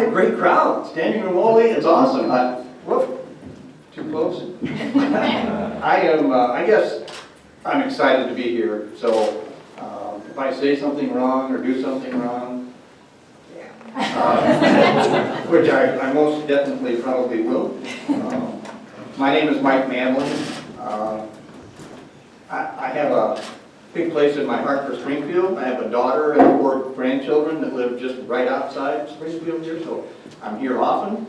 a great crowd. Standing room only, it's awesome. Whoop, too close. I guess I'm excited to be here. So if I say something wrong or do something wrong, which I most definitely probably will. My name is Mike Manley. I have a big place in my heart for Springfield. I have a daughter and 4 grandchildren that live just right outside Springfield here, so I'm here often.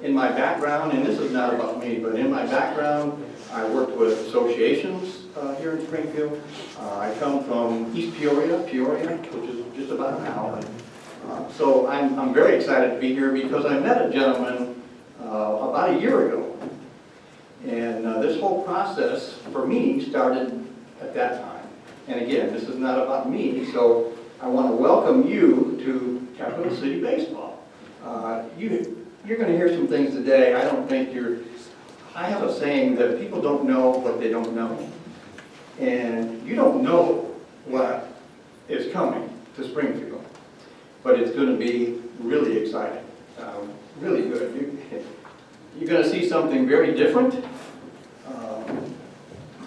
In my background, and this is not about me, but in my background, I worked with associations here in Springfield. I come from East Peoria, which is just about an hour. So I'm very excited to be here because I met a gentleman about a year ago. And this whole process, for me, started at that time. And again, this is not about me, so I want to welcome you to Capital City Baseball. You're going to hear some things today. I have a saying that people don't know what they don't know. And you don't know what is coming to Springfield. But it's going to be really exciting, really good. You're going to see something very different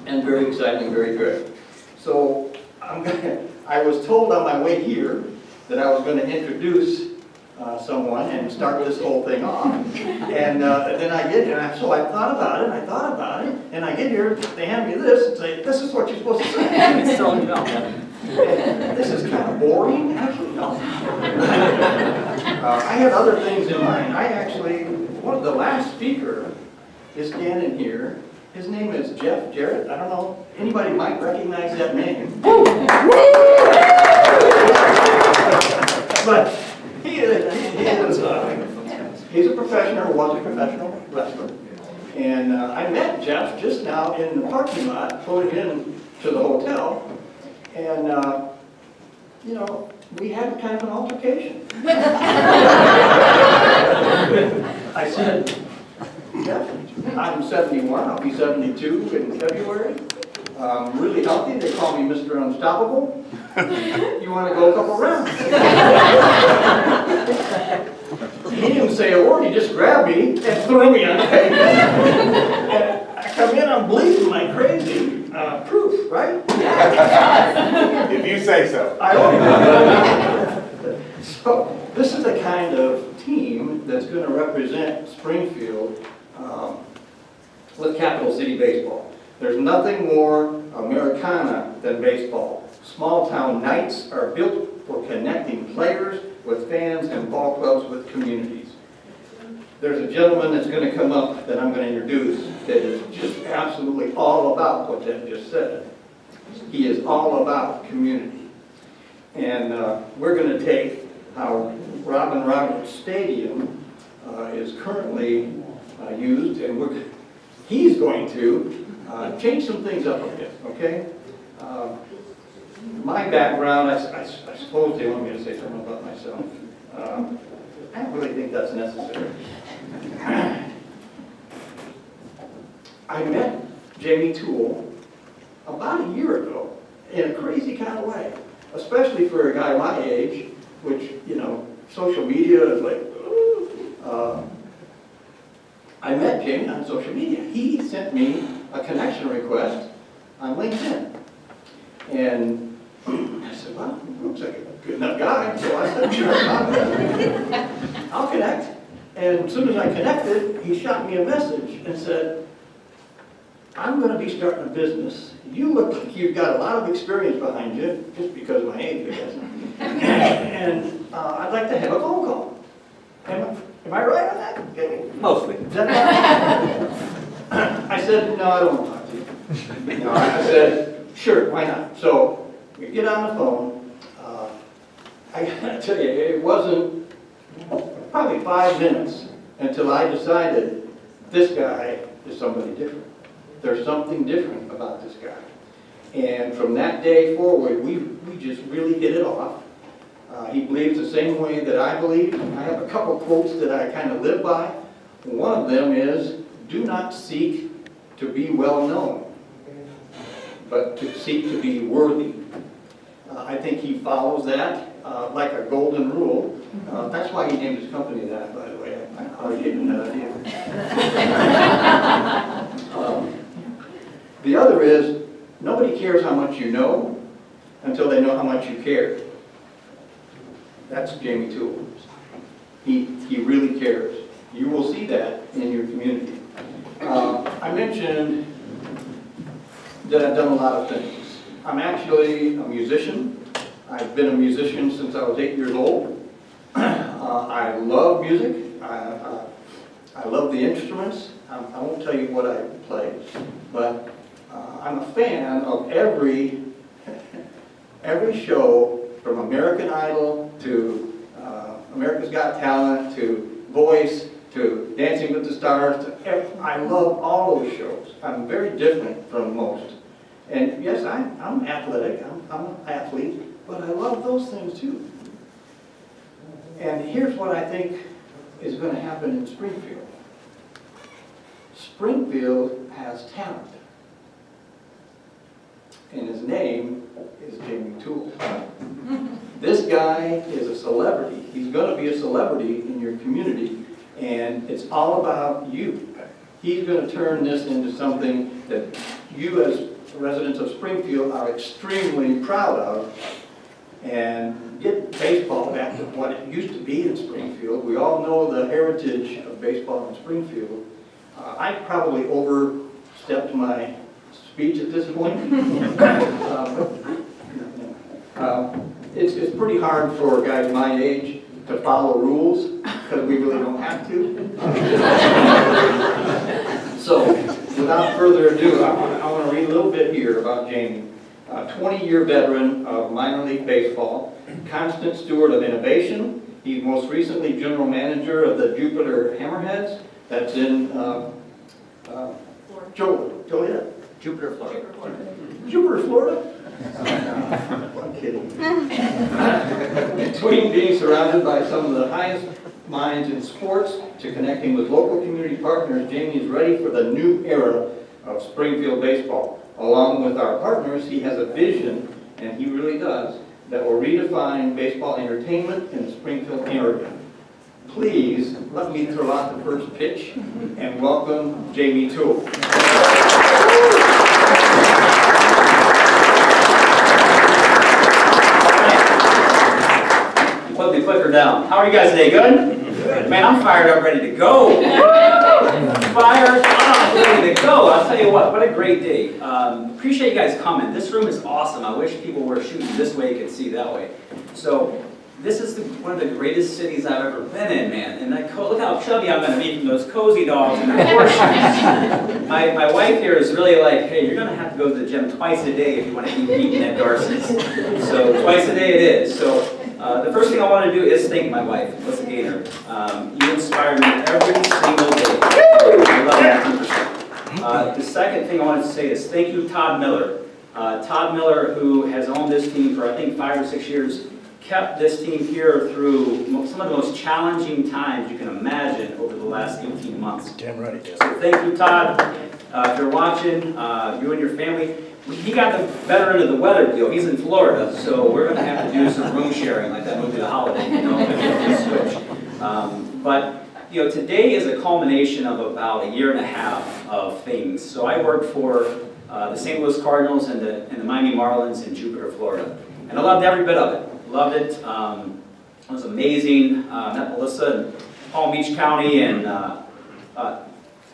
and very exciting, very good. So I was told on my way here that I was going to introduce someone and start this whole thing off. And then I get here, so I thought about it, and I get here, they hand me this and say, this is what you're supposed to say. So, no. This is kind of boring, actually, no. I had other things in mind. The last speaker is standing here. His name is Jarrett. I don't know, anybody might recognize that name. But he's a professional, was a professional wrestler. And I met Jeff just now in the parking lot, pulling in to the hotel. And, we had kind of an altercation. I said, Jeff, I'm 71, I'll be 72 in February. Really healthy, they call me Mr. Unstoppable. You want to go a couple rounds? He didn't say a word, he just grabbed me and threw me on the pavement. And I come in, I'm bleeding like crazy. Proof, right? If you say so. I hope. So, this is the kind of team that's going to represent Springfield with Capital City Baseball. There's nothing more Americana than baseball. Small town nights are built for connecting players with fans and ball clubs with communities. There's a gentleman that's going to come up that I'm going to introduce that is just absolutely all about what Ted just said. He is all about community. And we're going to take how Robin Roberts Stadium is currently used, and he's going to change some things up a bit, okay? My background, I suppose they want me to say something about myself. I don't really think that's necessary. I met Jamie Toole about a year ago in a crazy kind of way, especially for a guy my age, which, social media is like, I met Jamie on social media. He sent me a connection request on LinkedIn. And I said, well, looks like a good enough guy. So I said, sure, I'll connect. And as soon as I connected, he shot me a message and said, I'm going to be starting a business. You look like you've got a lot of experience behind you, just because of my age, I guess. And I'd like to have a phone call. Am I right on that? Okay. Mostly. Is that right? I said, no, I don't want to talk to you. I said, sure, why not? So we get on the phone. I gotta tell you, it wasn't probably 5 minutes until I decided this guy is somebody different. There's something different about this guy. And from that day forward, we just really hit it off. He believes the same way that I believe. I have a couple quotes that I kind of live by. One of them is, do not seek to be well known, but to seek to be worthy. I think he follows that, like a golden rule. That's why he named his company that, by the way. I already gave him that idea. The other is, nobody cares how much you know until they know how much you care. That's Jamie Toole. He really cares. You will see that in your community. I mentioned that I've done a lot of things. I'm actually a musician. I've been a musician since I was 8 years old. I love music. I love the instruments. I won't tell you what I play, but I'm a fan of every show, from American Idol to America's Got Talent to Voice to Dancing with the Stars. I love all those shows. I'm very different from most. And yes, I'm athletic. I'm an athlete, but I love those things too. And here's what I think is going to happen in Springfield. Springfield has talent. And his name is Jamie Toole. This guy is a celebrity. He's going to be a celebrity in your community, and it's all about you. He's going to turn this into something that you as residents of Springfield are extremely proud of, and get baseball back to what it used to be in Springfield. We all know the heritage of baseball in Springfield. I probably overstepped my speech at this point. It's pretty hard for guys my age to follow rules because we really don't have to. So, without further ado, I want to read a little bit here about Jamie. 20-year veteran of minor league baseball, constant steward of innovation. He's most recently general manager of the Jupiter Hammerheads. That's in Joliet. Jupiter, Florida. Jupiter, Florida? I'm kidding. Between being surrounded by some of the highest minds in sports to connecting with local community partners, Jamie is ready for the new era of Springfield baseball. Along with our partners, he has a vision, and he really does, that will redefine baseball entertainment in the Springfield area. Please let me throw out the first pitch and welcome Jamie Toole. Put the clicker down. How are you guys today? Good? Good. Man, I'm fired up, ready to go. Fired up, ready to go. I'll tell you what a great day. Appreciate you guys coming. This room is awesome. I wish people were shooting this way, you could see that way. So, this is one of the greatest cities I've ever been in, man. And look how chubby I'm going to be from those cozy dogs and the horseshoes. My wife here is really like, hey, you're going to have to go to the gym twice a day if you want to keep eating at Darcy's. So twice a day it is. So the first thing I want to do is thank my wife, Melissa Gaynor. You inspire me every single day. I love that 100%. The second thing I wanted to say is thank you, Todd Miller. Todd Miller, who has owned this team for I think 5 or 6 years, kept this team here through some of the most challenging times you can imagine over the last 18 months. Damn right. So thank you, Todd. If you're watching, you and your family, he got the better end of the weather deal. He's in Florida, so we're going to have to do some room sharing, like that movie The Holiday, you know, switch. But you know, today is a culmination of about a year and a half of things. So I worked for the St. Louis Cardinals and the Miami Marlins in Jupiter, Florida, and I loved every bit of it. Loved it. It was amazing. Met Melissa in Palm Beach County, and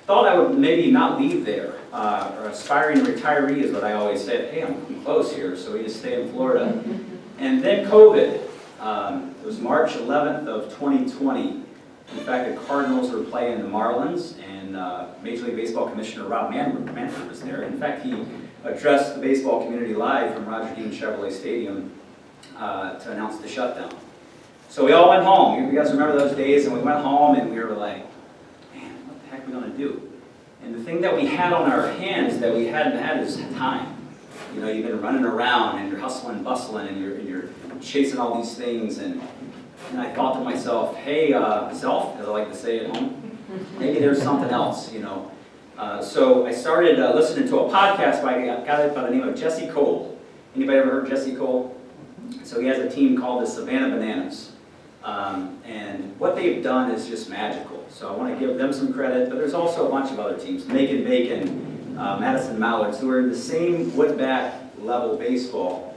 thought I would maybe not leave there. Or aspiring retiree is what I always said. Hey, I'm close here, so we just stay in Florida. And then COVID. It was March 11th of 2020. In fact, the Cardinals were playing the Marlins, and Major League Baseball Commissioner Rob Manfred was there. In fact, he addressed the baseball community live from Roger Dean Chevrolet Stadium to announce the shutdown. So we all went home. You guys remember those days? And we went home and we were like, man, what the heck are we going to do? And the thing that we had on our hands that we hadn't had is time. You know, you've been running around and you're hustling, bustling, and you're chasing all these things. And I thought to myself, hey, self, as I like to say at home, maybe there's something else, you know. So I started listening to a podcast by a guy by the name of Jesse Cole. Anybody ever heard Jesse Cole? So he has a team called the Savannah Bananas. And what they've done is just magical. So I want to give them some credit, but there's also a bunch of other teams. Macon Bacon, Madison Mallards, who are in the same wood bat level baseball,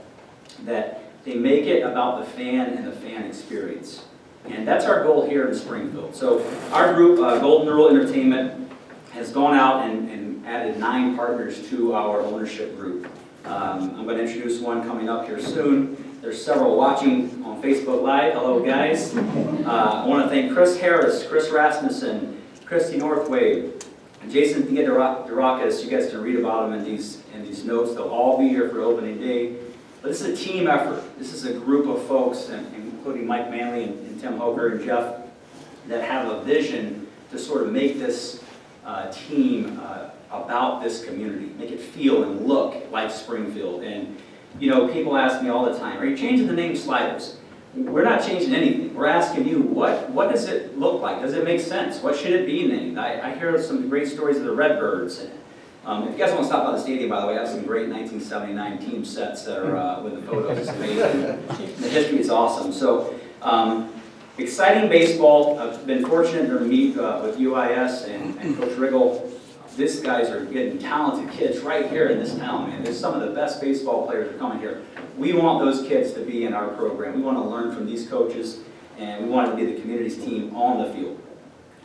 that they make it about the fan and the fan experience. And that's our goal here in Springfield. So our group, Golden Rule Entertainment, has gone out and added 9 partners to our ownership group. I'm going to introduce one coming up here soon. There's several watching on Facebook Live. Hello, guys. I want to thank Chris Harris, Chris Rasmussen, Christy Northway, and Jason Durakis. You guys can read about them in these notes. They'll all be here for opening day. But this is a team effort. This is a group of folks, including Mike Manley and Tim Hoker and Jeff, that have a vision to sort of make this team about this community, make it feel and look like Springfield. And you know, people ask me all the time, are you changing the name Sliders? We're not changing anything. We're asking you, what does it look like? Does it make sense? What should it be named? I hear some great stories of the Redbirds. If you guys want to stop by the stadium, by the way, I have some great 1979 team sets that are with the photos. It's amazing. The history is awesome. So, exciting baseball. I've been fortunate to meet with UIS and Coach Riggle. These guys are getting talented kids right here in this town, man. There's some of the best baseball players are coming here. We want those kids to be in our program. We want to learn from these coaches, and we want it to be the community's team on the field.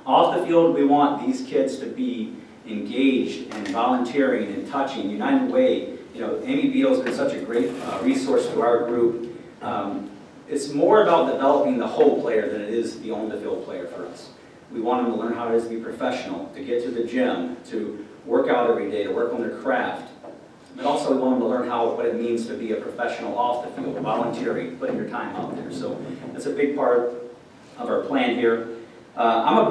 Off the field, we want these kids to be engaged and volunteering and touching. United Way, you know, Amy Beadle's been such a great resource to our group. It's more about developing the whole player than it is the on-the-field player for us. We want them to learn how it is to be professional, to get to the gym, to work out every day, to work on their craft. But also we want them to learn what it means to be a professional off the field, volunteering, putting your time out there. So that's a big part of our plan here. I'm a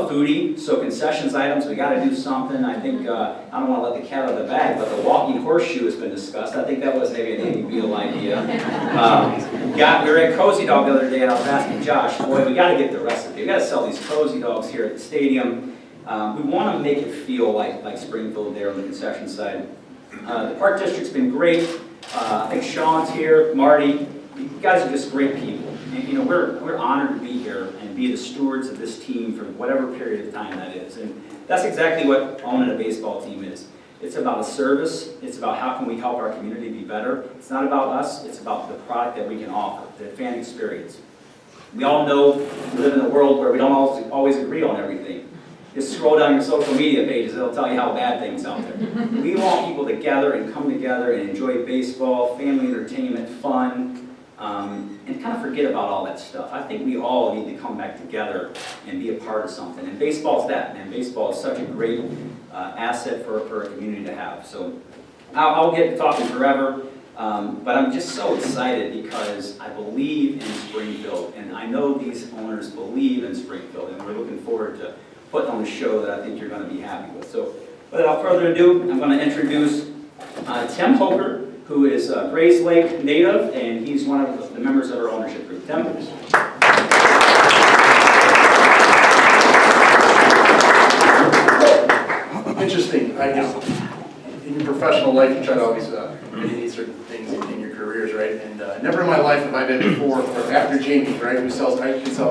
foodie, so concessions items, we got to do something. I think, I don't want to let the cat out of the bag, but the walking horseshoe has been discussed. I think that was maybe an Amy Beadle idea. We were at Cozy Dog the other day, and I was asking Josh, boy, we got to get the recipe. We got to sell these Cozy Dogs here at the stadium. We want to make it feel like Springfield there on the concession side. The Park District's been great. I think Sean's here, Marty. You guys are just great people. And, you know, we're honored to be here and be the stewards of this team for whatever period of time that is. And that's exactly what owning a baseball team is. It's about a service. It's about how can we help our community be better. It's not about us. It's about the product that we can offer, the fan experience. We all know we live in a world where we don't always agree on everything. Just scroll down your social media pages. It'll tell you how bad things out there. We want people to gather and come together and enjoy baseball, family entertainment, fun, and kind of forget about all that stuff. I think we all need to come back together and be a part of something. And baseball's that, man. Baseball is such a great asset for a community to have. So I'll get talking forever, but I'm just so excited because I believe in Springfield, and I know these owners believe in Springfield, and we're looking forward to putting on a show that I think you're going to be happy with. So without further ado, I'm going to introduce Tim Hoker, who is a Grays Lake native, and he's one of the members of our ownership group. Tim? Interesting. In your professional life, you try to always mitigate certain things in your careers, right? And never in my life have I been before or after Jamie, right, who can sell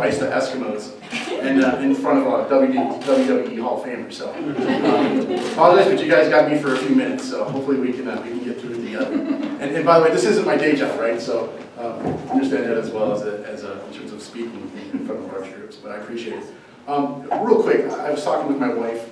ice to Eskimos, and in front of a WWE Hall of Famer. So apologize, but you guys got me for a few minutes, so hopefully we can get through it together. And by the way, this isn't my day job, right? So understand that as well as in terms of speaking in front of large groups, but I appreciate it. Real quick, I was talking with my wife,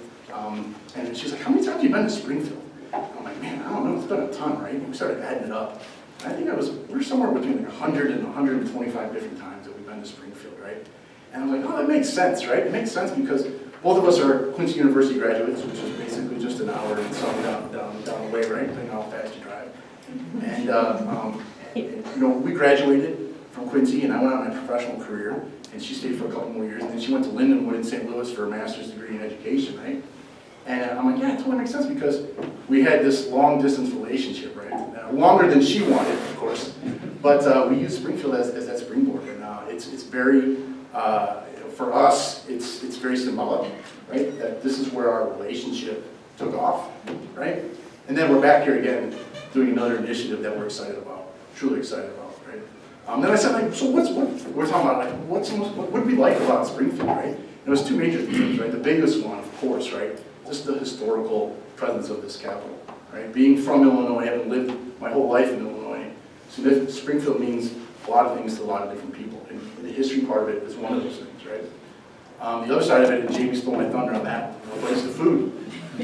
and she's like, how many times have you been to Springfield? I'm like, man, I don't know, it's been a ton, right? And we started adding it up. And I think we were somewhere between like 100 and 125 different times that we've been to Springfield, right? And I'm like, oh, that makes sense, right? It makes sense because both of us are Quincy University graduates, which is basically just an hour and some down the way, right? Depending on how fast you drive. And, you know, we graduated from Quincy, and I went on my professional career, and she stayed for a couple more years, and then she went to Lindenwood in St. Louis for a master's degree in education, right? And I'm like, yeah, it totally makes sense because we had this long-distance relationship, right? Longer than she wanted, of course, but we used Springfield as that springboard, and it's very, for us, it's very symbolic, right? That this is where our relationship took off, right? And then we're back here again doing another initiative that we're excited about, truly excited about, right? Then I said, like, so what we're talking about, like, what do we like about Springfield, right? There was two major themes, right? The biggest one, of course, right? Just the historical presence of this capital, right? Being from Illinois, having lived my whole life in Illinois, Springfield means a lot of things to a lot of different people. And the history part of it is one of those things, right? The other side of it, and Jamie stole my thunder on that, but it's the food,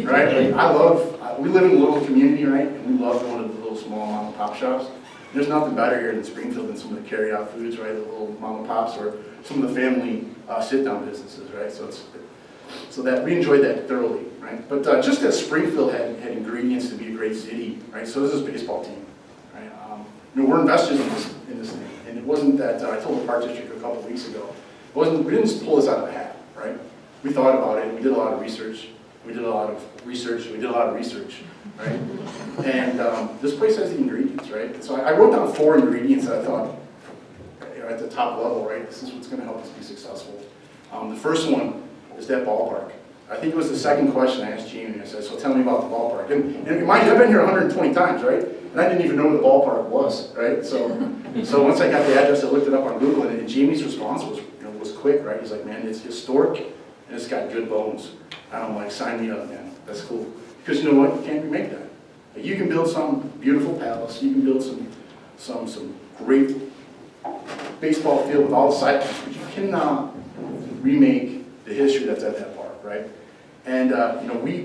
right? Like, we live in a little community, right? And we love going to the little small mom and pop shops. There's nothing better here in Springfield than some of the carry-out foods, right? The little mom and pops or some of the family sit-down businesses, right? So that we enjoyed that thoroughly, right? But just as Springfield had ingredients to be a great city, right? So does this baseball team, right? We're investors in this thing, and it wasn't that I told the Park District a couple of weeks ago. We didn't just pull this out of the hat, right? We thought about it. We did a lot of research. We did a lot of research, right? And this place has the ingredients, right? So I wrote down 4 ingredients that I thought, at the top level, right? This is what's going to help us be successful. The first one is that ballpark. I think it was the second question I asked Jamie. I said, so tell me about the ballpark. And mind you, I've been here 120 times, right? And I didn't even know where the ballpark was, right? So once I got the address, I looked it up on Google, and Jamie's response was quick, right? He's like, man, it's historic, and it's got good bones. And I'm like, sign me up, man. That's cool. Because you know what? You can't remake that. Like, you can build some beautiful palace. You can build some great baseball field with all the sidewalks, but you cannot remake the history that's at that park, right? And we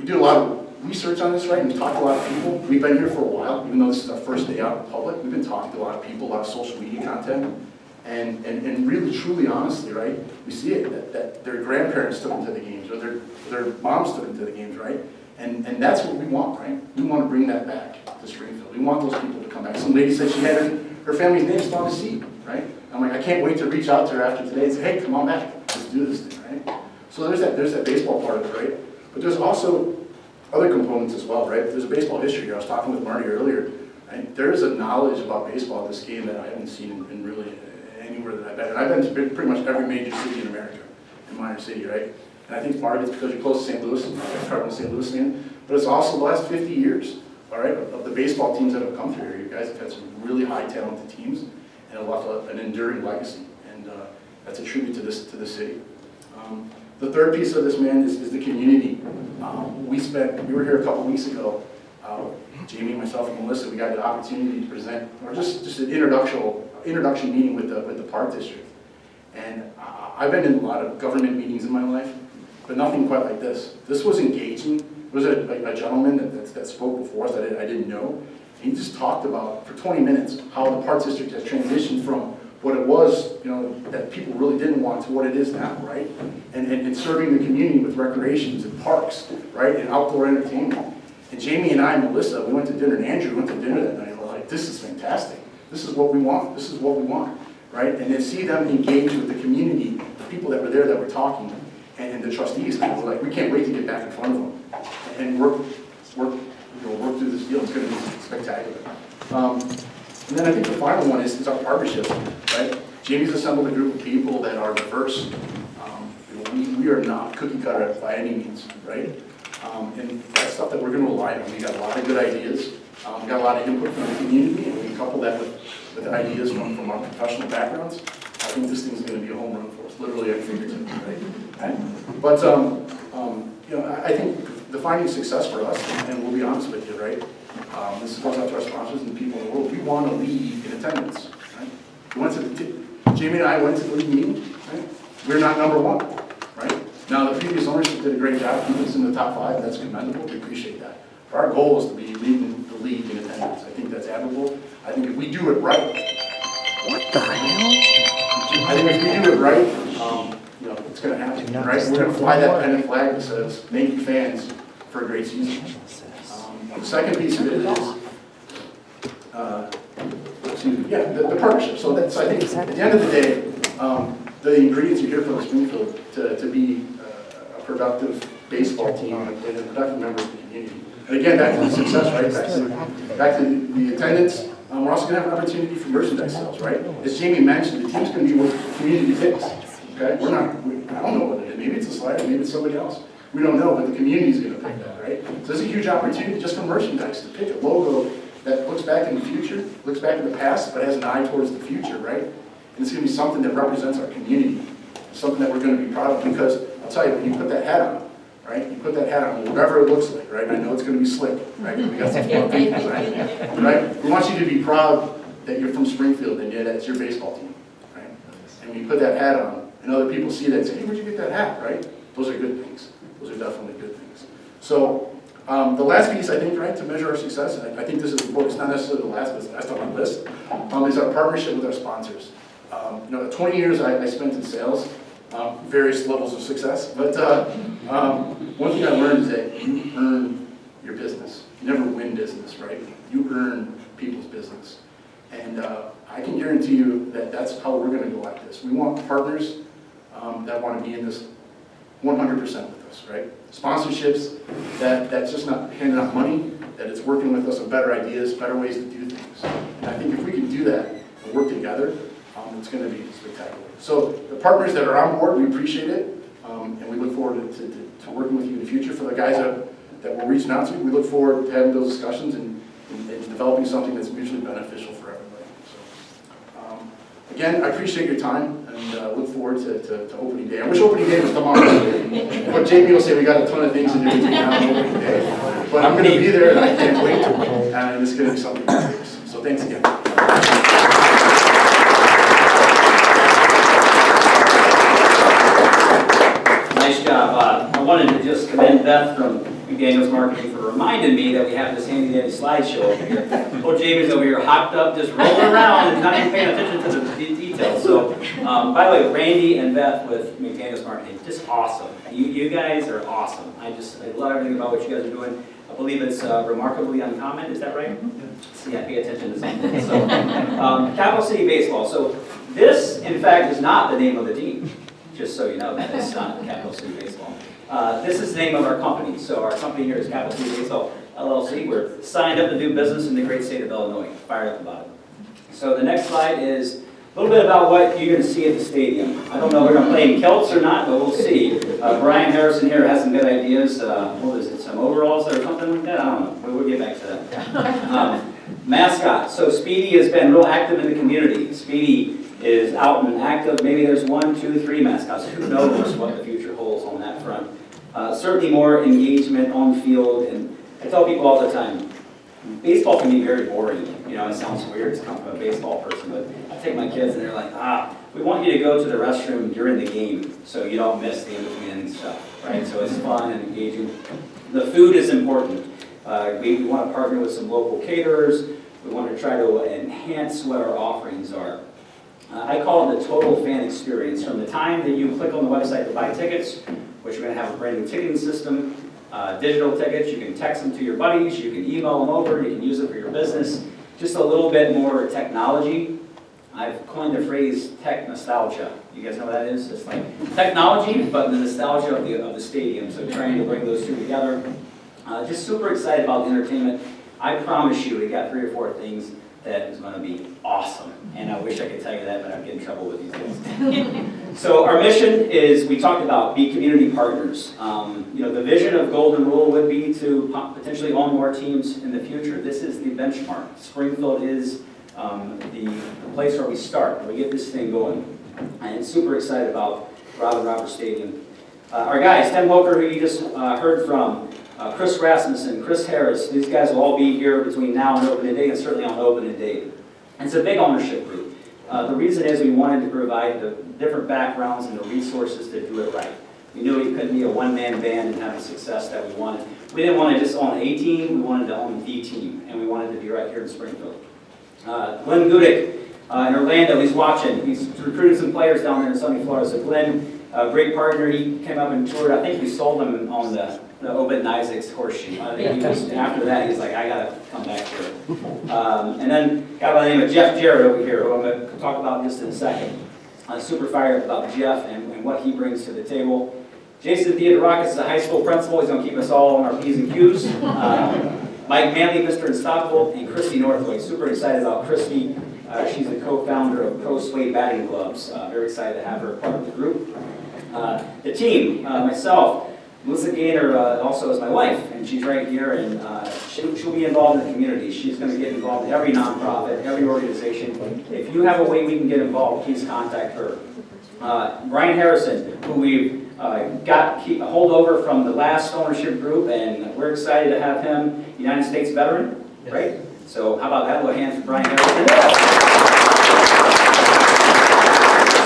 do a lot of research on this, right? And we talked to a lot of people. We've been here for a while, even though this is our first day out in public. We've been talking to a lot of people, a lot of social media content, and really, truly, honestly, right? We see it that their grandparents took them to the games, or their moms took them to the games, right? And that's what we want, right? We want to bring that back to Springfield. We want those people to come back. Some lady said she had her family's name still on the seat, right? I'm like, I can't wait to reach out to her after today and say, hey, come on back, let's do this thing, right? So there's that baseball part of it, right? But there's also other components as well, right? There's a baseball history here. I was talking with Marty earlier, right? There is a knowledge about baseball at this game that I haven't seen in really anywhere that I've been. And I've been to pretty much every major city in America, in minor city, right? And I think part of it's because you're close to St. Louis, and I'm Cardinal St. Louis fan, but it's also the last 50 years, all right, of the baseball teams that have come through here. You guys have had some really high talented teams and left an enduring legacy, and that's a tribute to this city. The third piece of this, man, is the community. We were here a couple weeks ago, Jamie, myself, and Melissa, we got the opportunity to present, or just an introduction meeting with the Park District. And I've been in a lot of government meetings in my life, but nothing quite like this. This was engaging. There was a gentleman that spoke before us that I didn't know. And he just talked about, for 20 minutes, how the Park District has transitioned from what it was, that people really didn't want to what it is now, right? And serving the community with recreations and parks, right? And outdoor entertainment. And Jamie and I and Melissa, we went to dinner, and Andrew went to dinner that night, and we're like, this is fantastic. This is what we want. This is what we want, right? And then see them engage with the community, the people that were there that were talking, and the trustees, and we're like, we can't wait to get back in front of them and work through this deal. It's going to be spectacular. And then I think the final one is our partnership, right? Jamie's assembled a group of people that are diverse. We are not cookie cutter by any means, right? And that's stuff that we're going to rely on. We got a lot of good ideas. We got a lot of input from the community, and we couple that with ideas from our professional backgrounds. I think this thing's going to be a home run for us, literally and figuratively, right? But I think defining success for us, and we'll be honest with you, right? This goes out to our sponsors and the people in the world. We want to lead in attendance, right? Jamie and I went to the league meeting, right? We're not number 1, right? Now, the previous ownership did a great job keeping us in the top 5. That's commendable. We appreciate that. But our goal is to be leading the league in attendance. I think that's admirable. I think if we do it right. What the hell? I think if we do it right, it's going to happen, right? We're going to fly that pennant flag that says, thank you, fans, for a great season. The second piece of it is, the partnership. So I think at the end of the day, the ingredients you hear from Springfield to be a productive baseball team and a productive member of the community. And again, back to the success, right? Back to the attendance. We're also going to have an opportunity for merchandise sales, right? As Jamie mentioned, the team's going to be what the community picks. Okay, I don't know what it is. Maybe it's a slider, maybe it's somebody else. We don't know, but the community is going to pick that, right? So there's a huge opportunity just for merchandise to pick a logo that looks back in the future, looks back in the past, but has an eye towards the future, right? And it's going to be something that represents our community, something that we're going to be proud of, because I'll tell you, when you put that hat on, right? You put that hat on, whatever it looks like, right? I know it's going to be slick, right? We got some fun people, right? We want you to be proud that you're from Springfield and yeah, that's your baseball team, right? And when you put that hat on, and other people see that and say, hey, where'd you get that hat, right? Those are good things. Those are definitely good things. So the last piece, I think, right, to measure our success, and I think this is important, it's not necessarily the last, but it's last on my list, is our partnership with our sponsors. You know, 20 years I spent in sales, various levels of success, but one thing I learned is that you earn your business. You never win business, right? You earn people's business. And I can guarantee you that that's how we're going to go at this. We want partners that want to be in this 100% with us, right? Sponsorships that's just not handing out money, that it's working with us on better ideas, better ways to do things. And I think if we can do that and work together, it's going to be spectacular. So the partners that are on board, we appreciate it, and we look forward to working with you in the future. For the guys that we're reaching out to, we look forward to having those discussions and developing something that's mutually beneficial for everybody. So, again, I appreciate your time and look forward to opening day. I wish opening day was tomorrow, but Jamie will say we got a ton of things to do between now and opening day. But I'm going to be there and I can't wait, and it's going to be something great. So thanks again. Nice job. I wanted to just commend Beth from McDaniel's Marketing for reminding me that we have this handy-dandy slideshow over here. Old Jamie's over here hopped up, just rolling around and not even paying attention to the details. So, by the way, Randy and Beth with McDaniel's Marketing, just awesome. You guys are awesome. I love everything about what you guys are doing. I believe it's remarkably uncommon. Is that right? See, I pay attention to something. So, Capital City Baseball. So, this, in fact, is not the name of the team. Just so you know that it's not Capital City Baseball. This is the name of our company. So our company here is Capital City Baseball LLC. We're signed up to do business in the great state of Illinois. Fired up about it. So the next slide is a little bit about what you're going to see at the stadium. I don't know if we're going to play in kilts or not, but we'll see. Brian Harrison here has some good ideas. What is it, some overalls or something like that? I don't know. We'll get back to that. Mascot. So Speedy has been real active in the community. Speedy is out and active. Maybe there's 1, 2, 3 mascots. Who knows what the future holds on that front. Certainly more engagement on field. And I tell people all the time, baseball can be very boring. You know, it sounds weird to come from a baseball person, but I take my kids and they're like, we want you to go to the restroom during the game so you don't miss the in-between stuff, right? So it's fun and engaging. The food is important. We want to partner with some local caterers. We want to try to enhance what our offerings are. I call it the total fan experience. From the time that you click on the website to buy tickets, which we're going to have a brand new ticketing system, digital tickets, you can text them to your buddies, you can email them over, you can use it for your business. Just a little bit more technology. I've coined the phrase tech nostalgia. You guys know what that is? It's like technology, but the nostalgia of the stadium. So trying to bring those two together. Just super excited about the entertainment. I promise you, we got 3 or 4 things that is going to be awesome. And I wish I could tell you that, but I'd get in trouble with these guys. So our mission is, we talked about, be community partners. You know, the vision of Golden Rule would be to potentially own more teams in the future. This is the benchmark. Springfield is the place where we start, where we get this thing going. And super excited about Robin Roberts Stadium. Our guys, Tim Hoker, who you just heard from, Chris Rasmussen, Chris Harris, these guys will all be here between now and opening day, and certainly on opening day. And it's a big ownership group. The reason is we wanted to provide the different backgrounds and the resources to do it right. We knew we couldn't be a one-man band and have the success that we wanted. We didn't want to just own a team, we wanted to own the team, and we wanted to be right here in Springfield. Glenn Gudick in Orlando, he's watching. He's recruited some players down there in sunny Florida. So Glenn, a great partner, he came up and toured. I think we sold him on the Obed and Isaac's horseshoe. I think he was, after that, he's like, I got to come back here. And then a guy by the name of Jeff Jarrett over here, who I'm going to talk about just in a second. Super fired up about Jeff and what he brings to the table. Jason Theodorakis is a high school principal. He's going to keep us all on our P's and Q's. Mike Manley, Mr. Unstoppable, and Christy Northway. Super excited about Christy. She's the co-founder of Pro Suede Batting Gloves. Very excited to have her part of the group. The team, myself, Melissa Gaynor also is my wife, and she's right here, and she'll be involved in the community. She's going to get involved in every nonprofit, every organization. If you have a way we can get involved, please contact her. Brian Harrison, who we've got a holdover from the last ownership group, and we're excited to have him, United States veteran, right? So how about that? A little hand for Brian Harrison.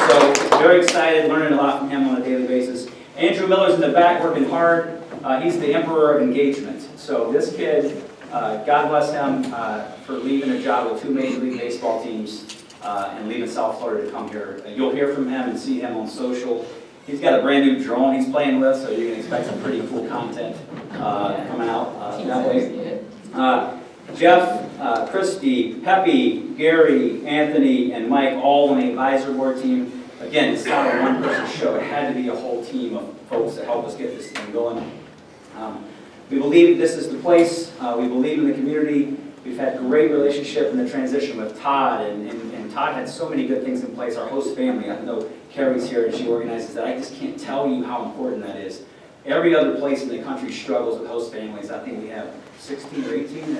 So very excited, learning a lot from him on a daily basis. Andrew Miller's in the back working hard. He's the emperor of engagement. So this kid, God bless him for leaving a job with 2 Major League Baseball teams and leaving South Florida to come here. You'll hear from him and see him on social. He's got a brand new drone he's playing with, so you can expect some pretty cool content coming out that way. Jeff, Christy, Peppy, Gary, Anthony, and Mike all on the advisor board team. Again, it's not a one-person show. It had to be a whole team of folks to help us get this thing going. We believe this is the place. We believe in the community. We've had great relationship in the transition with Todd, and Todd had so many good things in place. Our host family, I know Carrie's here and she organizes that. I just can't tell you how important that is. Every other place in the country struggles with host families. I think we have 16 or 18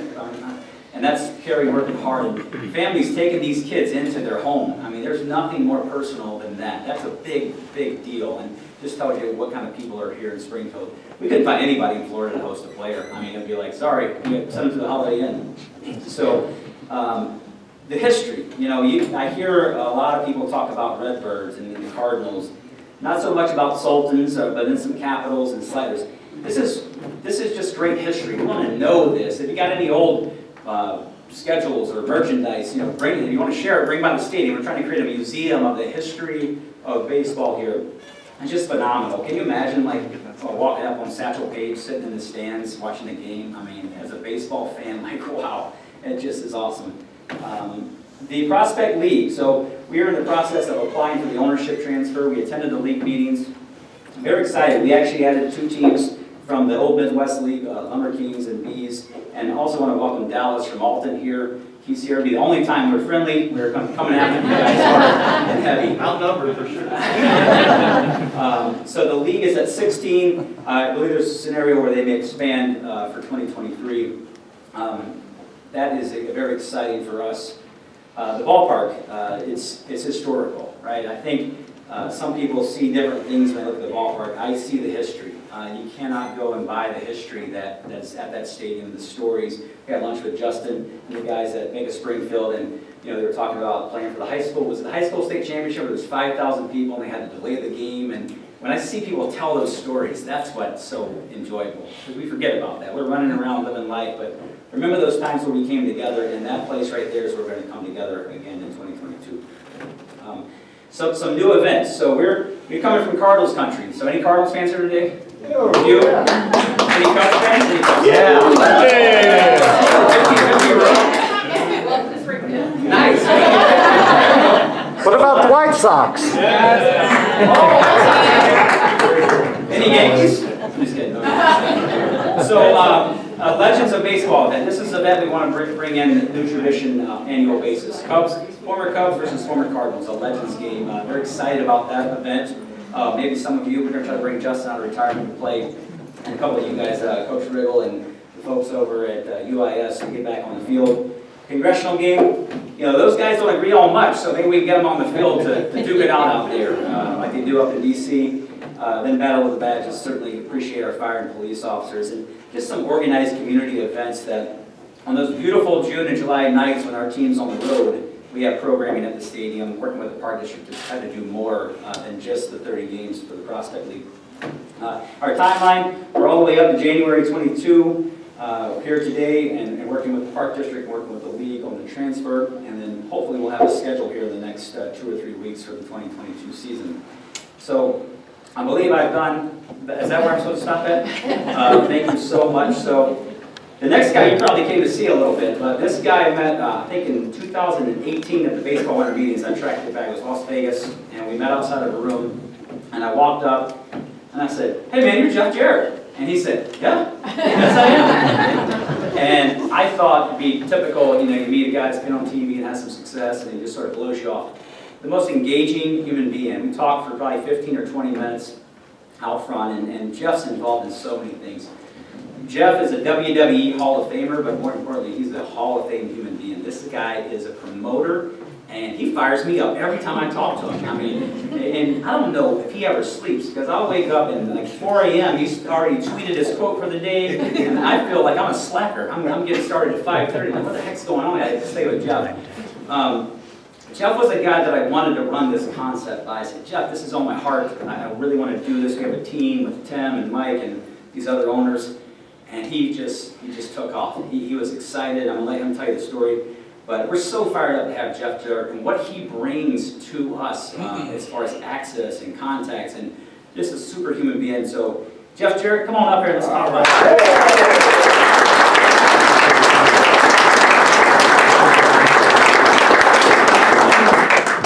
and that's Carrie working hard. And families taking these kids into their home. I mean, there's nothing more personal than that. That's a big, big deal. And just tells you what kind of people are here in Springfield. We couldn't find anybody in Florida to host a player. I mean, it'd be like, sorry, you send them to the Holiday Inn. So, the history, you know, I hear a lot of people talk about Redbirds and the Cardinals. Not so much about Sultans, but then some Capitals and Sliders. This is just great history. You want to know this. If you got any old schedules or merchandise, you know, bring it. If you want to share it, bring by the stadium. We're trying to create a museum of the history of baseball here. It's just phenomenal. Can you imagine, like, walking up on Satchel Paige, sitting in the stands, watching the game? I mean, as a baseball fan, like, wow, it just is awesome. The Prospect League. So we are in the process of applying for the ownership transfer. We attended the league meetings. I'm very excited. We actually added 2 teams from the Old Midwest League, Lumber Kings and Bees, and also want to welcome Dallas from Alton here. He's here. It'll be the only time we're friendly. We're coming after you guys hard and heavy. Outnumbered for sure. So the league is at 16. I believe there's a scenario where they may expand for 2023. That is very exciting for us. The ballpark, it's historical, right? I think some people see different things when they look at the ballpark. I see the history. You cannot go and buy the history that's at that stadium, the stories. We had lunch with Justin and the guys that make a Springfield, and you know, they were talking about playing for the high school. Was it the high school state championship? There was 5,000 people, and they had to delay the game. And when I see people tell those stories, that's what's so enjoyable, because we forget about that. We're running around living life, but remember those times where we came together, and that place right there is where we're going to come together again in 2022. So some new events. So we're coming from Cardinals country. So any Cardinals fans here today? You? Any Cubs fans? Any Cubs? Yeah. Nice. What about White Sox? Any Yankees? I'm just kidding. So, Legends of Baseball event. This is an event we want to bring in a new tradition annual basis. Former Cubs versus former Cardinals, a Legends game. Very excited about that event. Maybe some of you, we're going to try to bring Justin out of retirement to play, and a couple of you guys, Coach Riggle and the folks over at UIS, to get back on the field. Congressional game, you know, those guys don't agree on much, so maybe we can get them on the field to duke it out there, like they do up in D.C. Then Battle of the Badges. Certainly appreciate our fire and police officers, and just some organized community events that on those beautiful June and July nights when our team's on the road, we have programming at the stadium, working with the Park District to try to do more than just the 30 games for the Prospect League. Our timeline, we're all the way up to January 22. Here today and working with the Park District, working with the league on the transfer, and then hopefully we'll have a schedule here in the next 2 or 3 weeks for the 2022 season. So I believe I've done, is that where I'm supposed to stop at? Thank you so much. So the next guy you probably came to see a little bit, but this guy I met, I think in 2018 at the baseball winter meetings. I tracked it back. It was Las Vegas, and we met outside of a room, and I walked up, and I said, "Hey man, you're Jeff Jarrett." And he said, "Yeah, yes I am." And I thought it'd be typical, you know, you meet a guy that's been on TV and has some success, and he just sort of blows you off. The most engaging human being. We talked for probably 15 or 20 minutes. out front, and Jeff's involved in so many things. Jeff is a WWE Hall of Famer, but more importantly, he's a Hall of Fame human being. This guy is a promoter, and he fires me up every time I talk to him. I mean, and I don't know if he ever sleeps, because I'll wake up and like 4 a.m., he's already tweeted his quote for the day, and I feel like I'm a slacker. I'm getting started at 5:30. Like, what the heck's going on? I had to stay with Jeff. Jeff was a guy that I wanted to run this concept by. I said, Jeff, this is on my heart. I really want to do this. We have a team with Tim and Mike and these other owners. And he just took off. He was excited. I'm going to let him tell you the story. But we're so fired up to have Jeff Jarrett and what he brings to us as far as access and contacts and just a super human being. So, Jeff Jarrett, come on up here and let's talk about it.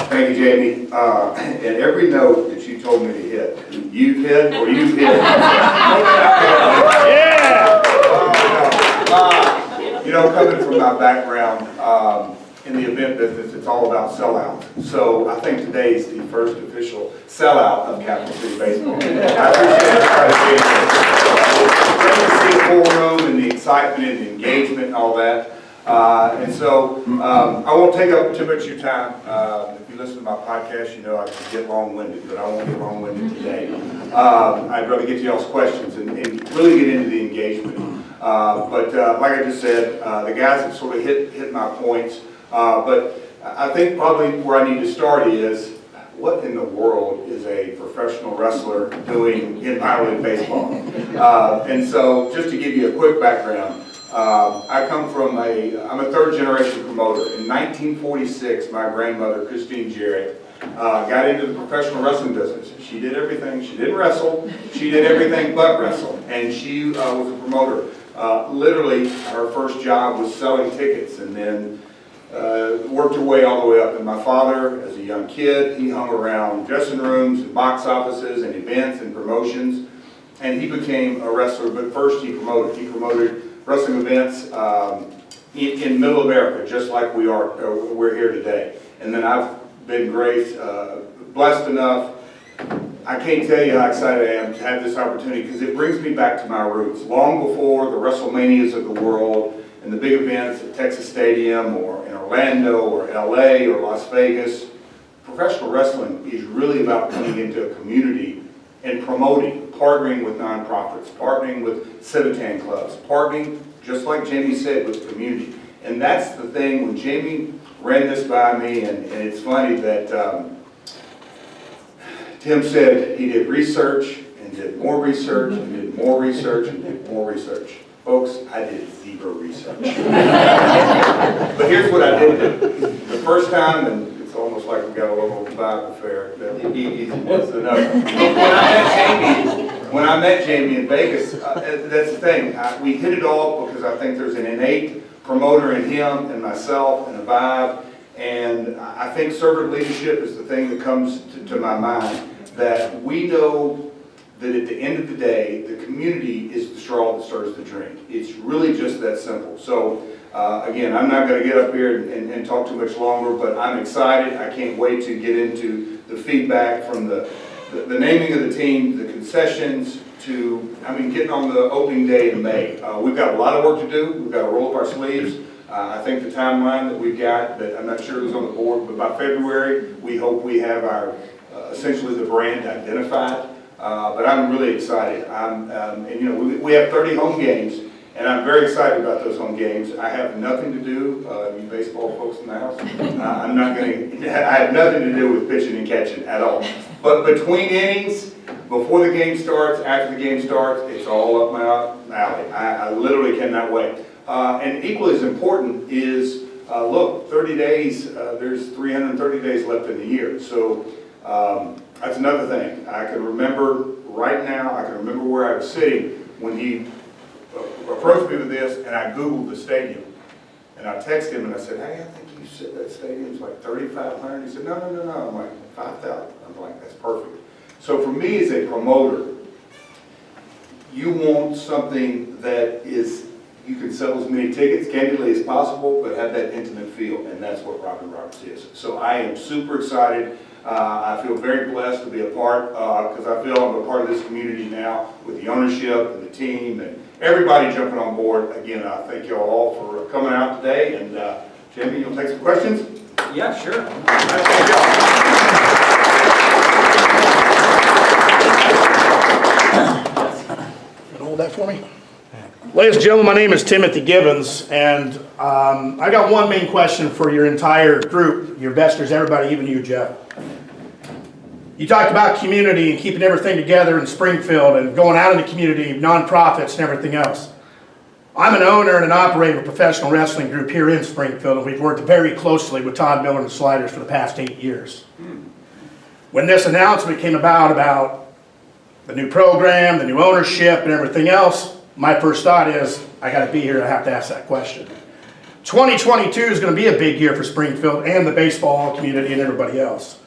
Thank you, Jamie. And every note that you told me to hit, you've hit or you've hit. You know, coming from my background in the event business, it's all about sellout. So I think today is the first official sellout of Capital City Baseball. I appreciate it. Great to see the full room and the excitement and the engagement and all that. And so I won't take up too much of your time. If you listen to my podcast, you know I can get long-winded, but I won't get long-winded today. I'd rather get to y'all's questions and really get into the engagement. But like I just said, the guys have sort of hit my points. But I think probably where I need to start is, what in the world is a professional wrestler doing in minor league baseball? And so just to give you a quick background, I come from I'm a third generation promoter. In 1946, my grandmother, Christine Jarrett, got into the professional wrestling business. She did everything. She didn't wrestle. She did everything but wrestle. And she was a promoter. Literally, her first job was selling tickets, and then worked her way all the way up. And my father, as a young kid, he hung around dressing rooms and box offices and events and promotions. And he became a wrestler, but first he promoted. He promoted wrestling events in Middle America, just like we're here today. And then I've been blessed enough. I can't tell you how excited I am to have this opportunity, because it brings me back to my roots. Long before the WrestleManias of the world and the big events at Texas Stadium or in Orlando or LA or Las Vegas, professional wrestling is really about coming into a community and promoting, partnering with nonprofits, partnering with Civitan clubs, partnering, just like Jamie said, with the community. And that's the thing, when Jamie ran this by me, and it's funny that Tim said he did research and did more research and did more research and did more research. Folks, I did zero research. But here's what I did do. The first time, and it's almost like we got a little vibe affair, that he was enough. When I met Jamie in Vegas, that's the thing. We hit it off because I think there's an innate promoter in him and myself and a vibe. And I think servant leadership is the thing that comes to my mind, that we know that at the end of the day, the community is the straw that stirs the drink. It's really just that simple. So again, I'm not going to get up here and talk too much longer, but I'm excited. I can't wait to get into the feedback from the naming of the team, the concessions, to, getting on the opening day in May. We've got a lot of work to do. We've got to roll up our sleeves. I think the timeline that we've got, that I'm not sure who's on the board, but by February, we hope we have our, essentially the brand identified. But I'm really excited. We have 30 home games, and I'm very excited about those home games. I have nothing to do, you baseball folks in the house, I have nothing to do with pitching and catching at all. But between innings, before the game starts, after the game starts, it's all up my alley. I literally cannot wait. And equally as important is, look, 30 days, there's 330 days left in the year. So that's another thing. I can remember right now, I can remember where I was sitting when he approached me with this, and I Googled the stadium. And I texted him and I said, hey, I think you said that stadium's like 3,500. He said, no. I'm like, 5,000. I'm like, that's perfect. So for me as a promoter, you want something that is, you can sell as many tickets candidly as possible, but have that intimate feel, and that's what Robin Roberts is. So I am super excited. I feel very blessed to be a part, because I feel I'm a part of this community now with the ownership and the team and everybody jumping on board. Again, I thank you all for coming out today. And Jimmy, you'll take some questions? Yeah, sure. Thank y'all. Hold that for me. Ladies and gentlemen, my name is Timothy Gibbons, and I got one main question for your entire group, your investors, everybody, even you, Jeff. You talked about community and keeping everything together in Springfield and going out in the community, nonprofits and everything else. I'm an owner and an operator of a professional wrestling group here in Springfield, and we've worked very closely with Todd Miller and the Sliders for the past 8 years. When this announcement came about the new program, the new ownership, and everything else, my first thought is, I got to be here, I have to ask that question. 2022 is going to be a big year for Springfield and the baseball community and everybody else.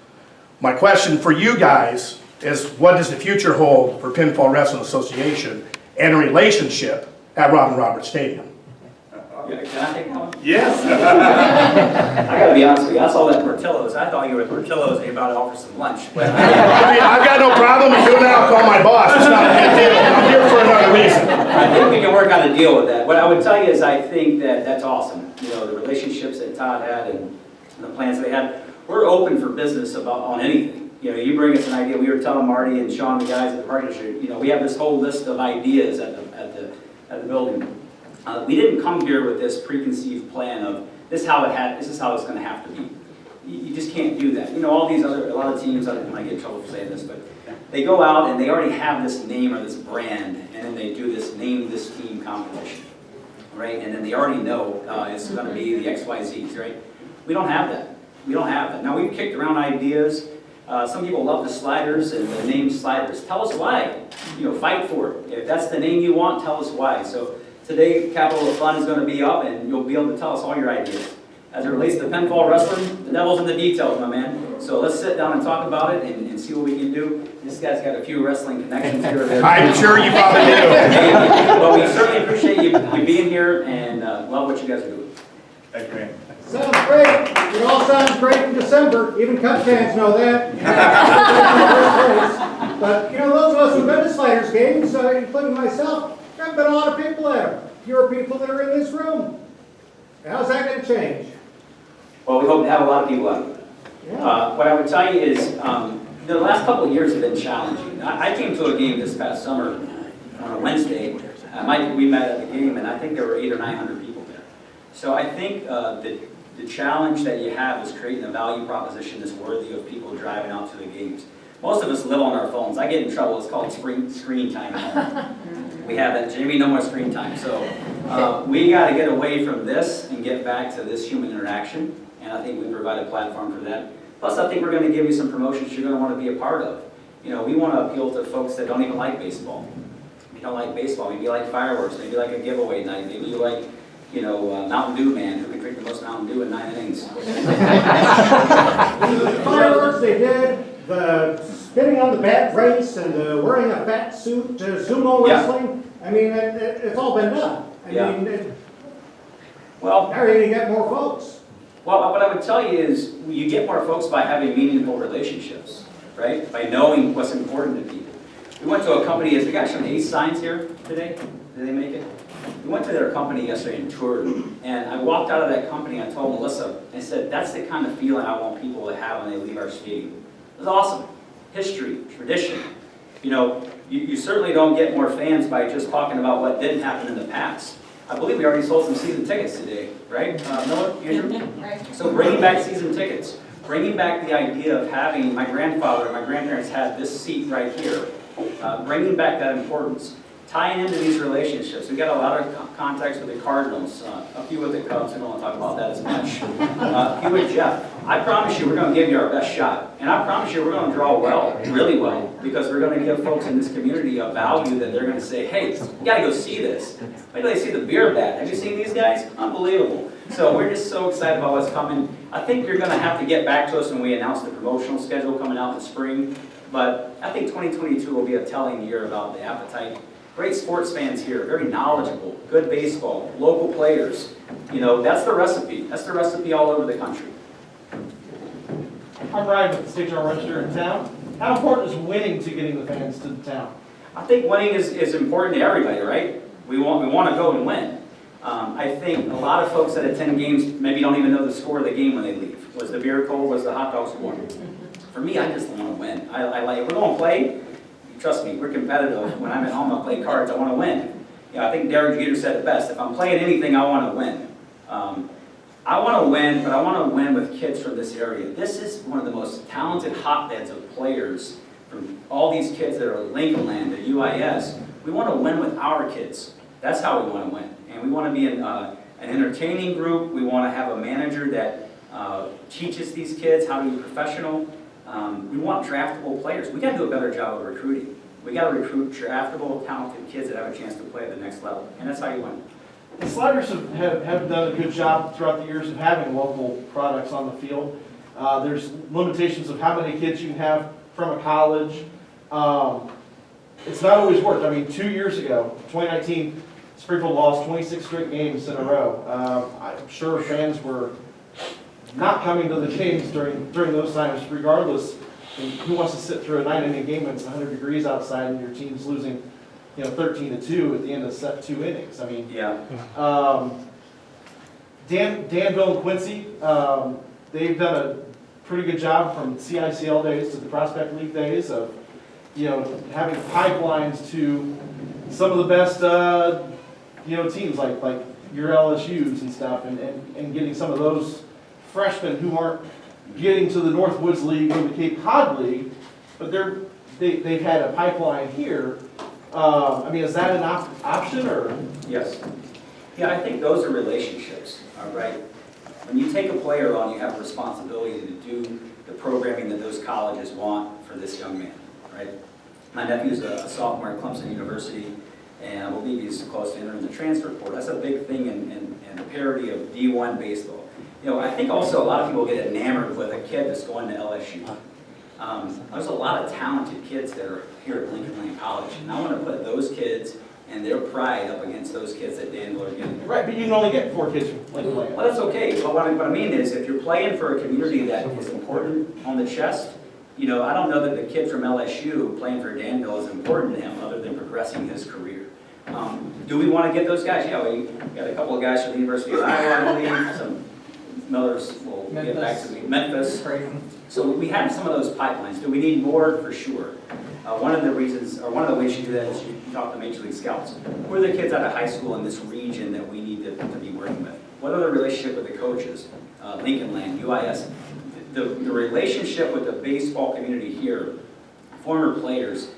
My question for you guys is, what does the future hold for Pinfall Wrestling Association and a relationship at Robin Roberts Stadium? Yeah, can I take that one? Yes. I gotta be honest with you, I saw that Portillo's, I thought you were at Portillo's and you about to offer some lunch. But I mean, I've got no problem in doing that, I'll call my boss, it's not a big deal, I'm here for another reason. I think we can work on a deal with that. What I would tell you is I think that that's awesome. You know, the relationships that Todd had and the plans they had. We're open for business on anything. You know, you bring us an idea. We were telling Marty and Sean, the guys at the partnership, you know, we have this whole list of ideas at the building. We didn't come here with this preconceived plan of this is how it's going to have to be. You just can't do that. You know, a lot of teams, I might get in trouble for saying this, but they go out and they already have this name or this brand, and then they do this name this team competition, right? And then they already know it's going to be the XYZs, right? We don't have that. We don't have that. Now, we've kicked around ideas. Some people love the Sliders and the name Sliders. Tell us why. You know, fight for it. If that's the name you want, tell us why. So today, Capital of Fun is going to be up, and you'll be able to tell us all your ideas. As it relates to pinfall wrestling, the devil's in the details, my man. So let's sit down and talk about it and see what we can do. This guy's got a few wrestling connections here. I'm sure you probably do. Well, we certainly appreciate you being here and love what you guys are doing. Thank you, man. Sounds great. It all sounds great in December. Even Cubs fans know that. But, you know, those of us who've been to Sliders games, including myself, there have been a lot of people there. Fewer people that are in this room. How's that going to change? Well, we hope to have a lot of people out. Yeah. What I would tell you is, the last couple of years have been challenging. I came to a game this past summer on a Wednesday. We met at the game, and I think there were 800 or 900 people there. So I think the challenge that you have is creating a value proposition that's worthy of people driving out to the games. Most of us live on our phones. I get in trouble. It's called screen time at home. We have that. Jamie, no more screen time. So we got to get away from this and get back to this human interaction. And I think we provide a platform for that. Plus, I think we're going to give you some promotions you're going to want to be a part of. You know, we want to appeal to folks that don't even like baseball. If you don't like baseball, maybe you like fireworks, maybe you like a giveaway night, maybe you like, you know, Mountain Dew man who can drink the most Mountain Dew in 9 innings. The fireworks they did, the spinning on the bat race, and the wearing a fat suit, sumo wrestling. I mean, it's all been done. I mean, Well, how are you going to get more folks? Well, what I would tell you is you get more folks by having meaningful relationships, right? By knowing what's important to people. We went to a company, we got some ACE signs here today. Did they make it? We went to their company yesterday and toured them. And I walked out of that company, I told Melissa, I said, that's the kind of feeling I want people to have when they leave our stadium. It was awesome. History, tradition. You know, you certainly don't get more fans by just talking about what didn't happen in the past. I believe we already sold some season tickets today, right? Noah, right. So bringing back season tickets, bringing back the idea of having my grandfather and my grandparents had this seat right here, bringing back that importance, tying into these relationships. We've got a lot of contacts with the Cardinals, a few with the Cubs. I don't want to talk about that as much. A few with Jeff. I promise you we're going to give you our best shot. And I promise you we're going to draw well, really well, because we're going to give folks in this community a value that they're going to say, hey, you got to go see this. Wait till they see the beer bat. Have you seen these guys? Unbelievable. So we're just so excited about what's coming. I think you're going to have to get back to us when we announce the promotional schedule coming out in the spring. But I think 2022 will be a telling year about the appetite. Great sports fans here, very knowledgeable, good baseball, local players. You know, that's the recipe. That's the recipe all over the country. I'm riding with the State Journal Register in town. How important is winning to getting the fans to the town? I think winning is important to everybody, right? We want to go and win. I think a lot of folks that attend games maybe don't even know the score of the game when they leave. Was the beer cold? Was the hot dogs warm? For me, I just want to win. I like, if we're going to play, trust me, we're competitive. When I'm at home, I play cards, I want to win. I think Derek Jeter said it best. If I'm playing anything, I want to win. I want to win, but I want to win with kids from this area. This is one of the most talented hotbeds of players from all these kids that are at Lincoln Land, at UIS. We want to win with our kids. That's how we want to win. And we want to be an entertaining group. We want to have a manager that teaches these kids how to be professional. We want draftable players. We got to do a better job of recruiting. We got to recruit draftable, talented kids that have a chance to play at the next level. And that's how you win. The Sliders have done a good job throughout the years of having local products on the field. There's limitations of how many kids you can have from a college. It's not always worked. I mean, 2 years ago, 2019, Springfield lost 26 straight games in a row. I'm sure fans were not coming to the games during those times, regardless. I mean, who wants to sit through a 9-inning game when it's 100 degrees outside and your team's losing, 13-2 at the end of set 2 innings? I mean, Yeah. Danville and Quincy, they've done a pretty good job from CICL days to the Prospect League days of, having pipelines to some of the best, teams like your LSUs and stuff, and getting some of those freshmen who aren't getting to the Northwoods League or the Cape Cod League, but they've had a pipeline here. I mean, is that an option, or? Yes. Yeah, I think those are relationships, all right? When you take a player on, you have a responsibility to do the programming that those colleges want for this young man, right? My nephew's a sophomore at Clemson University, and I believe he's close to entering the transfer portal. That's a big thing in the parity of D1 baseball. I think also a lot of people get enamored with a kid that's going to LSU. There's a lot of talented kids that are here at Lincoln Land College, and I want to put those kids and their pride up against those kids that Danville are getting. Right, but you can only get 4 kids from Lincoln Land. Well, that's okay, but what I mean is, if you're playing for a community that is important on the chest, I don't know that the kid from LSU playing for Danville is important to him other than progressing his career. Do we want to get those guys? Yeah, we got a couple of guys from the University of Iowa, I believe, some Millers will get back to me, Memphis. So we have some of those pipelines. Do we need more? For sure. One of the reasons, or one of the ways you do that is you talk to Major League Scouts. Who are the kids out of high school in this region that we need to be working with? What are the relationship with the coaches? Lincoln Land, UIS. The relationship with the baseball community here, former players,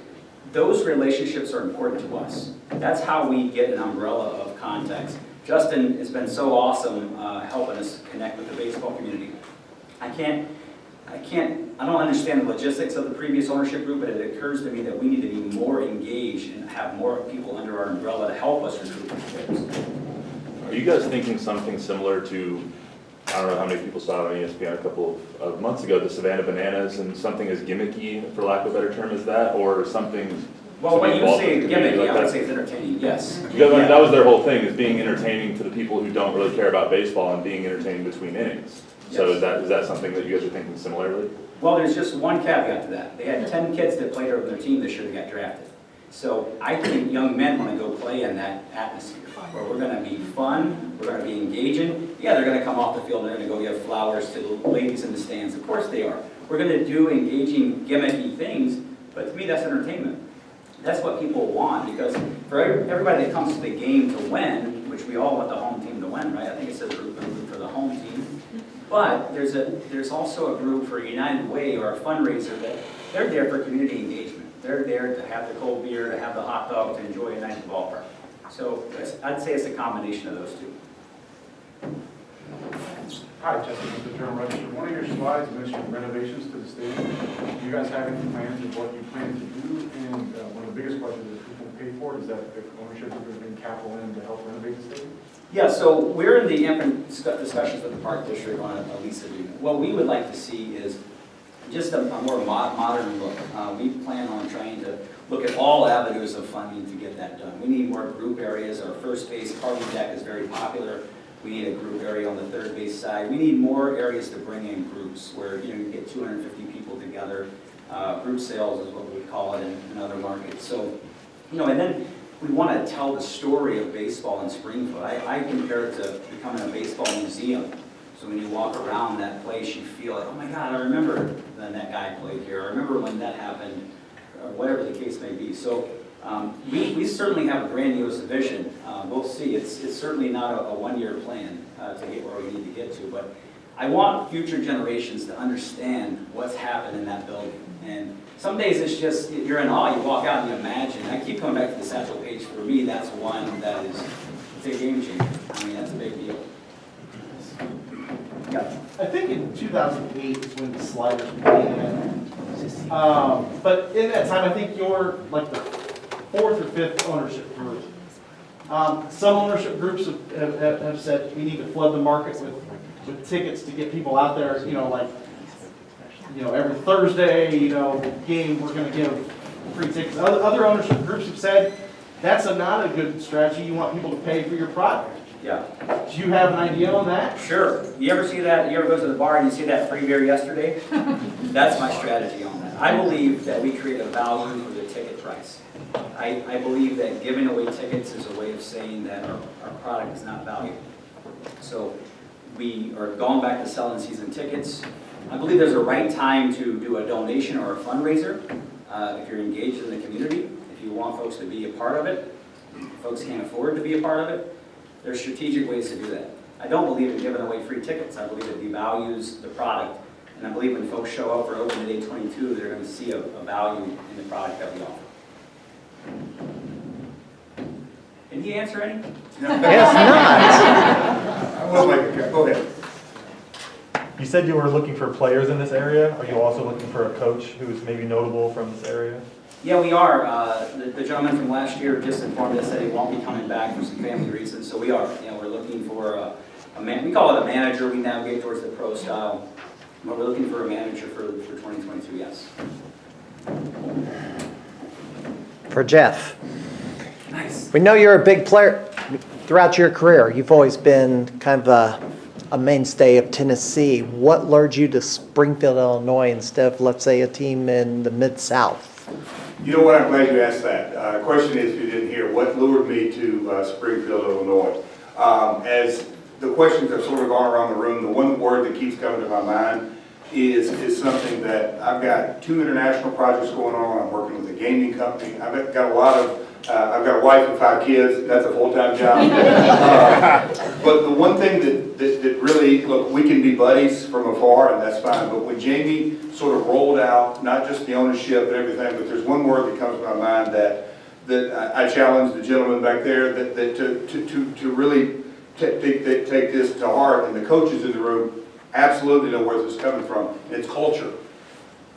those relationships are important to us. That's how we get an umbrella of context. Justin has been so awesome helping us connect with the baseball community. I don't understand the logistics of the previous ownership group, but it occurs to me that we need to be more engaged and have more people under our umbrella to help us recruit these players. Are you guys thinking something similar to, I don't know how many people saw it on ESPN a couple of months ago, the Savannah Bananas, and something as gimmicky, for lack of a better term, as that, or something? Well, when you say gimmicky, like I would that? say it's entertaining, yes. Because that was their whole thing, is being entertaining to the people who don't really care about baseball and being entertaining between innings. So Yes. is that something that you guys are thinking similarly? Well, there's just one caveat to that. They had 10 kids that played over their team this year that got drafted. So I think young men want to go play in that atmosphere, where we're going to be fun, we're going to be engaging. Yeah, they're going to come off the field and they're going to go give flowers to the ladies in the stands. Of course they are. We're going to do engaging, gimmicky things, but to me that's entertainment. That's what people want, because for everybody that comes to the game to win, which we all want the home team to win, right? I think it says root for the home team. But there's also a group for United Way, or a fundraiser, that they're there for community engagement. They're there to have the cold beer, to have the hot dog, to enjoy a night at the ballpark. So I'd say it's a combination of those two. Hi, Justin with the Journal Register. One of your slides mentioned renovations to the stadium. Do you guys have any plans of what you plan to do? And one of the biggest questions is who will pay for it? Is that if ownership is going to bring capital in to help renovate the stadium? Yeah, so we're in the infant discussions with the Park District on a lease agreement. What we would like to see is just a more modern look. We plan on trying to look at all avenues of funding to get that done. We need more group areas. Our first base party deck is very popular. We need a group area on the third base side. We need more areas to bring in groups where, you get 250 people together. Group sales is what we call it in other markets. So, and then we want to tell the story of baseball in Springfield. I compare it to becoming a baseball museum. So when you walk around that place, you feel like, oh my God, I remember when that guy played here. I remember when that happened, or whatever the case may be. So we certainly have a grandiose vision. We'll see. It's certainly not a one-year plan to get where we need to get to. But I want future generations to understand what's happened in that building. And some days it's just, you're in awe. You walk out and you imagine. I keep coming back to the Satchel Page. For me, that's one that is, it's a game changer. I mean, that's a big deal. Yeah. I think in 2008 is when the Sliders began. But in that time, I think you're like the fourth or fifth ownership group. Some ownership groups have said we need to flood the market with tickets to get people out there, every Thursday, game, we're going to give free tickets. Other ownership groups have said that's not a good strategy. You want people to pay for your product. Yeah. Do you have an idea on that? Sure. You ever see that? You ever go to the bar and you see that free beer yesterday? That's my strategy on that. I believe that we create a value for the ticket price. I believe that giving away tickets is a way of saying that our product is not valued. So we are going back to selling season tickets. I believe there's a right time to do a donation or a fundraiser if you're engaged in the community, if you want folks to be a part of it. If folks can't afford to be a part of it. There's strategic ways to do that. I don't believe in giving away free tickets. I believe it devalues the product. And I believe when folks show up for Open Day 22, they're going to see a value in the product that we offer. Did he answer any? Yes, not. I will make a, go ahead. You said you were looking for players in this area. Are you also looking for a coach who's maybe notable from this area? Yeah, we are. The gentleman from last year just informed us that he won't be coming back for some family reasons. So we are. We're looking for a man. We call it a manager. We navigate towards the pro style. But we're looking for a manager for 2022, yes. For Jeff. Nice. We know you're a big player throughout your career. You've always been kind of a mainstay of Tennessee. What lured you to Springfield, Illinois instead of, let's say, a team in the Mid-South? You know what, I'm glad you asked that. The question is, if you didn't hear, what lured me to Springfield, Illinois? As the questions have sort of gone around the room, the one word that keeps coming to my mind is something that I've got 2 international projects going on. I'm working with a gaming company. I've got a wife and 5 kids. That's a full-time job. But the one thing that really, look, we can be buddies from afar, and that's fine. But when Jamie sort of rolled out, not just the ownership and everything, but there's one word that comes to my mind that I challenge the gentleman back there that to really take this to heart, and the coaches in the room absolutely know where this is coming from. And it's culture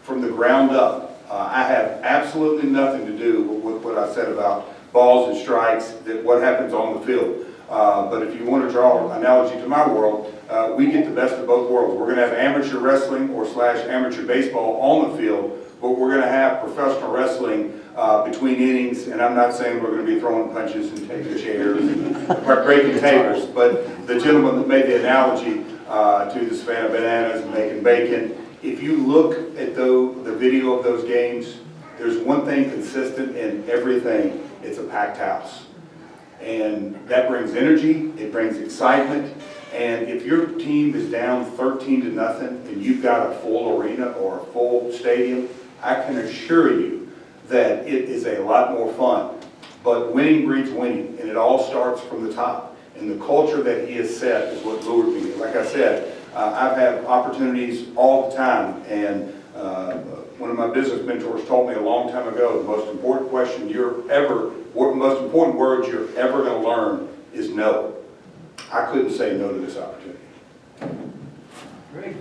from the ground up. I have absolutely nothing to do with what I said about balls and strikes, that what happens on the field. But if you want to draw an analogy to my world, we get the best of both worlds. We're going to have amateur wrestling or / amateur baseball on the field, but we're going to have professional wrestling between innings, and I'm not saying we're going to be throwing punches and taking chairs and breaking tables, but the gentleman that made the analogy to the Savannah Bananas and making bacon, if you look at the video of those games, there's one thing consistent in everything. It's a packed house. And that brings energy, it brings excitement, and if your team is down 13-0 and you've got a full arena or a full stadium, I can assure you that it is a lot more fun. But winning breeds winning, and it all starts from the top. And the culture that he has set is what lured me. Like I said, I've had opportunities all the time, and one of my business mentors told me a long time ago, the most important most important words you're ever going to learn is no. I couldn't say no to this opportunity. Great.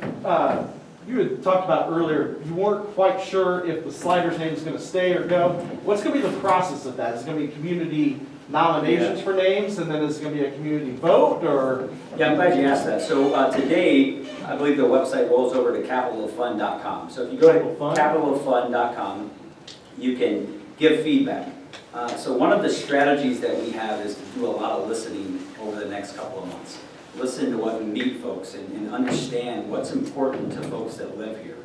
You had talked about earlier, you weren't quite sure if the Sliders name is going to stay or go. What's going to be the process of that? Is it going to be community nominations for names, and then is it going to be a community vote, or? Yeah, I'm glad you asked that. So today, I believe the website rolls over to capitaloffund.com. So if you go to capitaloffund.com, you can give feedback. So one of the strategies that we have is to do a lot of listening over the next couple of months. listen to what we meet folks and understand what's important to folks that live here.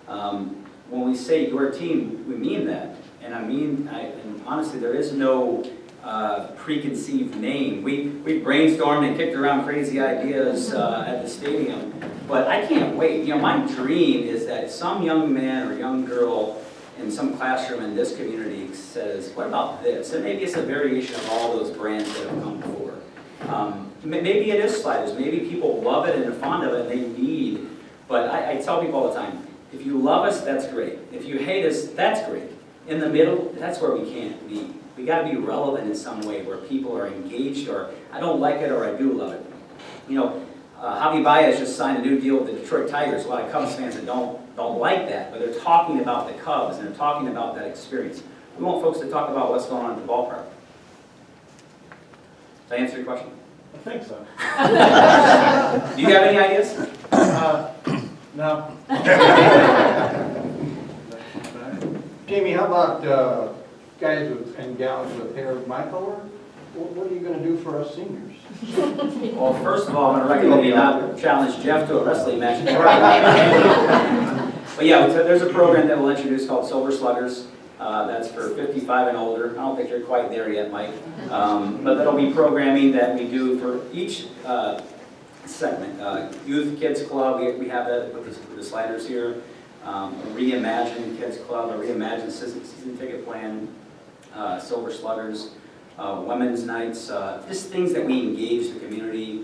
When we say your team, we mean that. And and honestly, there is no preconceived name. We brainstormed and kicked around crazy ideas at the stadium, but I can't wait. My dream is that some young man or young girl in some classroom in this community says, what about this? And maybe it's a variation of all those brands that have come before. Maybe it is sliders. Maybe people love it and are fond of it and they need. But I tell people all the time, if you love us, that's great. If you hate us, that's great. In the middle, that's where we can't be. We got to be relevant in some way where people are engaged, or I don't like it or I do love it. Javi Baez just signed a new deal with the Detroit Tigers. A lot of Cubs fans that don't like that, but they're talking about the Cubs and they're talking about that experience. We want folks to talk about what's going on at the ballpark. Did I answer your question? I think so. Do you have any ideas? No. Jamie, how about guys and gals with hair my color? What are you going to do for us seniors? Well, first of all, I'm going to recommend you not challenge Jeff to a wrestling match. But yeah, there's a program that we'll introduce called Silver Sluggers. That's for 55 and older. I don't think you're quite there yet, Mike. But that'll be programming that we do for each segment. Youth Kids Club, we have that with the Sliders here. A Reimagine Kids Club, a Reimagine season ticket plan, Silver Sluggers, Women's Nights, just things that we engage the community.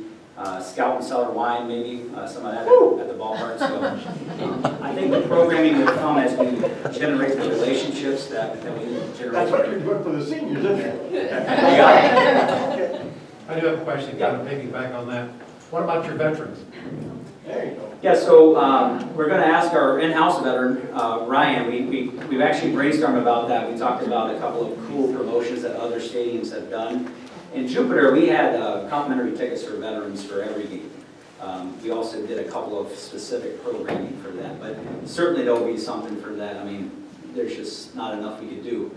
Scout and Cellar Wine, maybe, some of that at the ballpark. So I think the programming will come as we generate the relationships that we need to generate. That's what you're doing for the seniors, isn't it? You got it. I do have a question, kind of piggyback on that. What about your veterans? There you go. Yeah, so we're going to ask our in-house veteran, Ryan. We've actually brainstormed about that. We talked about a couple of cool promotions that other stadiums have done. In Jupiter, we had complimentary tickets for veterans for every game. We also did a couple of specific programming for that, but certainly there'll be something for that. I mean, there's just not enough we could do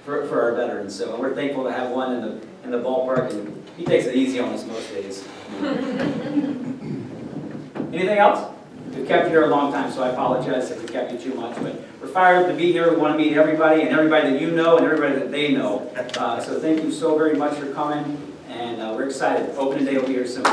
for our veterans. So we're thankful to have one in the ballpark, and he takes it easy on us most days. Anything else? We've kept you here a long time, so I apologize if we kept you too much, but we're fired up to be here. We want to meet everybody, and everybody that you know, and everybody that they know. So thank you so very much for coming, and we're excited. Opening day will be here soon.